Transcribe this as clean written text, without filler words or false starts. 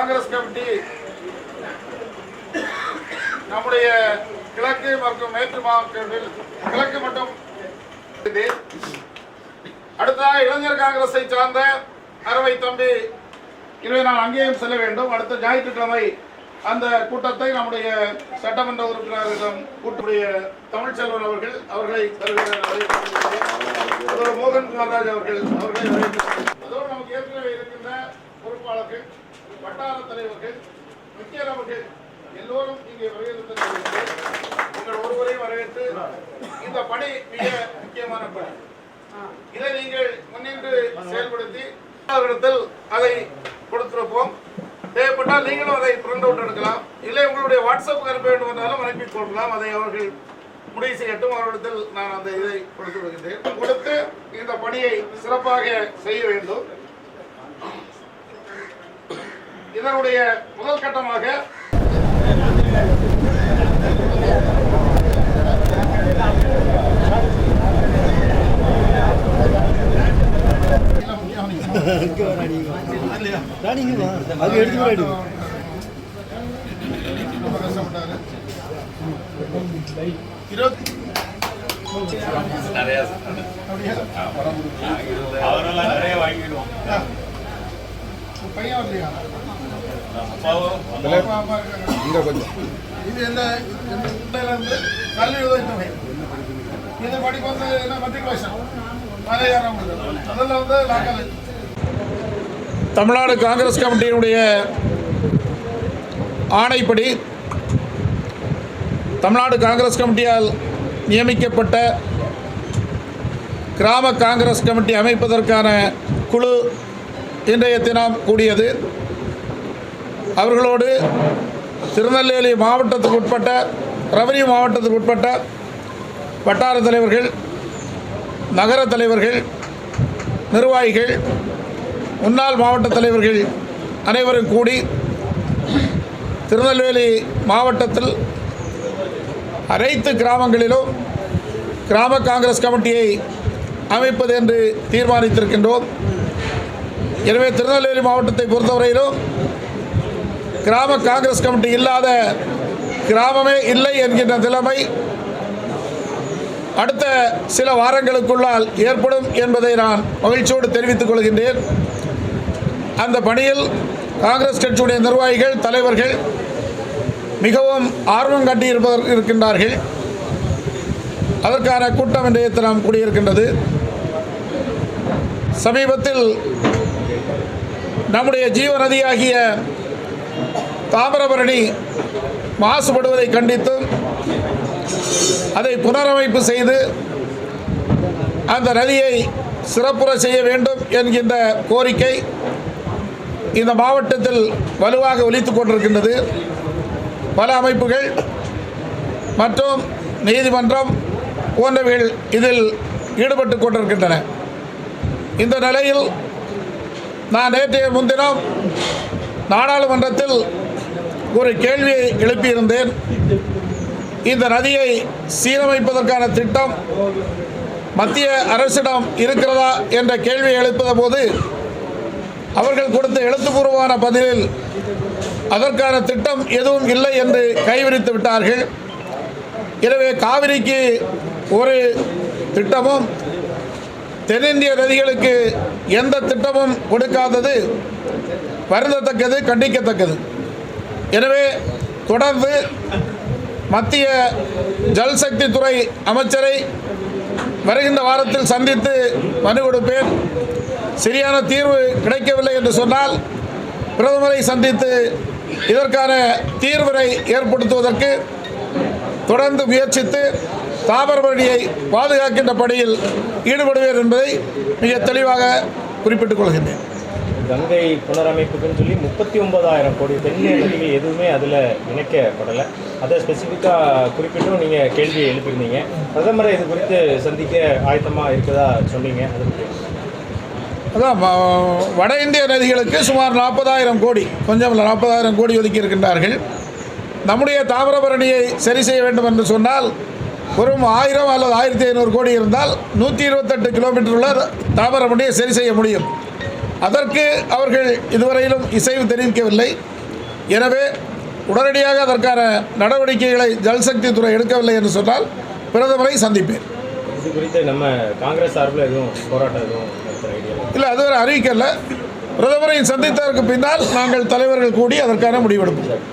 Congress committee நம்முடைய கிழக்கு மற்றும் மேற்கு மாவட்டங்களில் கிழக்கு மட்டும் அடுத்ததாக இளைஞர் காங்கிரஸை சார்ந்த அறுவை தம்பி இதை நான் அங்கேயும் செல்ல வேண்டும். அடுத்த ஞாயிற்றுக்கிழமை அந்த கூட்டத்தை நம்முடைய சட்டமன்ற உறுப்பினர்களிடம் கூட்டுடைய தமிழ்ச்செல்வன் அவர்களை மோகன் குமார்ராஜ் அவர்களை அதோடு நமக்கு ஏற்கனவே இருக்கின்ற பொறுப்பாளர்கள், வட்டார தலைவர்கள், முக்கிய நபர்கள் எல்லோரும் இங்கே வருகிறது. உங்கள் ஒருவரையும் வரவேற்று இந்த பணி மிக முக்கியமான பணி. இதை நீங்கள் முன்னின்று செயல்படுத்தி அதை கொடுத்திருப்போம். தேவைப்பட்டால் நீங்களும் அதை பிரிண்ட் அவுட் எடுக்கலாம். இல்லை உங்களுடைய வாட்ஸ்அப்புக்கு அனுப்ப வேண்டும் என்றாலும் அனுப்பி கொள்ளலாம். அதை அவர்கள் முடிவு செய்யட்டும். அவர்களிடத்தில் நான் அந்த இதை கொடுத்து விடுகின்றேன். கொடுத்து இந்த பணியை சிறப்பாக செய்ய வேண்டும். இதனுடைய முதல் கட்டமாக இது படிப்பு வந்து மெட்ரிகுலேஷன் அதில் வந்து தமிழ்நாடு காங்கிரஸ் கமிட்டியினுடைய ஆணைப்படி தமிழ்நாடு காங்கிரஸ் கமிட்டியால் நியமிக்கப்பட்ட கிராம காங்கிரஸ் கமிட்டி அமைப்பதற்கான குழு இன்றைய தினம் கூடியது. அவர்களோடு திருநெல்வேலி மாவட்டத்துக்கு உட்பட்ட ரெவென்யூ மாவட்டத்துக்கு உட்பட்ட வட்டார தலைவர்கள், நகர தலைவர்கள், நிர்வாகிகள், முன்னாள் மாவட்ட தலைவர்கள் அனைவரும் கூடி திருநெல்வேலி மாவட்டத்தில் அனைத்து கிராமங்களிலும் கிராம காங்கிரஸ் கமிட்டியை அமைப்பது என்று தீர்மானித்திருக்கின்றோம். எனவே திருநெல்வேலி மாவட்டத்தை பொறுத்தவரையிலும் கிராம காங்கிரஸ் கமிட்டி இல்லாத கிராமமே இல்லை என்கின்ற நிலைமை அடுத்த சில வாரங்களுக்குள்ளால் ஏற்படும் என்பதை நான் மகிழ்ச்சியோடு தெரிவித்துக் கொள்கின்றேன். அந்த பணியில் காங்கிரஸ் கட்சியுடைய நிர்வாகிகள், தலைவர்கள் மிகவும் ஆர்வம் காட்டியிருக்கின்றார்கள். அதற்கான கூட்டம் இன்றைய தினம் கூடியிருக்கின்றது. சமீபத்தில் நம்முடைய ஜீவநதியாகிய தாமிரபரணி மாசுபடுவதை கண்டித்தும் அதை புனரமைப்பு செய்து அந்த நதியை சிறப்புற செய்ய வேண்டும் என்கின்ற கோரிக்கை இந்த மாவட்டத்தில் வலுவாக ஒலித்துக் கொண்டிருக்கின்றது. பல அமைப்புகள் மற்றும் நீதிமன்றம் போன்றவைகள் இதில் ஈடுபட்டு கொண்டிருக்கின்றன. இந்த நிலையில் நான் நேற்றைய முன்தினம் நாடாளுமன்றத்தில் ஒரு கேள்வியை எழுப்பியிருந்தேன். இந்த நதியை சீரமைப்பதற்கான திட்டம் மத்திய அரசிடம் இருக்கிறதா என்ற கேள்வியை எழுப்பிய போது அவர்கள் கொடுத்த எழுத்துப்பூர்வமான பதிலில் அதற்கான திட்டம் எதுவும் இல்லை என்று கைவிரித்து விட்டார்கள். எனவே காவிரிக்கு ஒரு திட்டமும் தென்னிந்திய நதிகளுக்கு எந்த திட்டமும் கொடுக்காதது வருந்தத்தக்கது, கண்டிக்கத்தக்கது. எனவே தொடர்ந்து மத்திய ஜல்சக்தி துறை அமைச்சரை வருகின்ற வாரத்தில் சந்தித்து மனு கொடுப்பேன். சரியான தீர்வு கிடைக்கவில்லை என்று சொன்னால் பிரதமரை சந்தித்து இதற்கான தீர்வினை ஏற்படுத்துவதற்கு தொடர்ந்து முயற்சித்து தாமிரபரணியை பாதுகாக்கின்ற பணியில் ஈடுபடுவேன் என்பதை மிக தெளிவாக குறிப்பிட்டுக் கொள்கின்றேன். கங்கை புனரமைப்புக்குன்னு சொல்லி 39,000 கோடி தென்னிந்திய நதிகள் எதுவுமே அதில் இணைக்கப்படலை. அதை ஸ்பெசிஃபிக்காக குறிப்பிட்டும் நீங்கள் கேள்வியை எழுப்பியிருந்தீங்க. பிரதமரை இது குறித்து சந்திக்க ஆயத்தமாக இருக்கதா சொன்னீங்க. அதான் வட இந்திய நதிகளுக்கு சுமார் 40,000 கோடி, கொஞ்சம் 40,000 கோடி ஒதுக்கி இருக்கின்றார்கள். நம்முடைய தாமிரபரணியை சரி செய்ய வேண்டும் என்று சொன்னால் ஒரு 1000 அல்லது 1500 கோடி இருந்தால் 128 கிலோமீட்டர் உள்ள தாமிரபரணியை சரி செய்ய முடியும். அதற்கு அவர்கள் இதுவரையிலும் இசைவு தெரிவிக்கவில்லை. எனவே உடனடியாக அதற்கான நடவடிக்கைகளை ஜல்சக்தி துறை எடுக்கவில்லை என்று சொன்னால் பிரதமரை சந்திப்பேன். இது குறித்து நம்ம காங்கிரஸ் சார்பில் எதுவும் போராட்டம் எதுவும் நடத்துகிற ஐடியா இல்லை, அதுவரை அறிவிக்கல. பிரதமரை சந்தித்ததற்கு பின்னால் நாங்கள் தலைவர்கள் கூடி அதற்கான முடிவெடுப்போம்.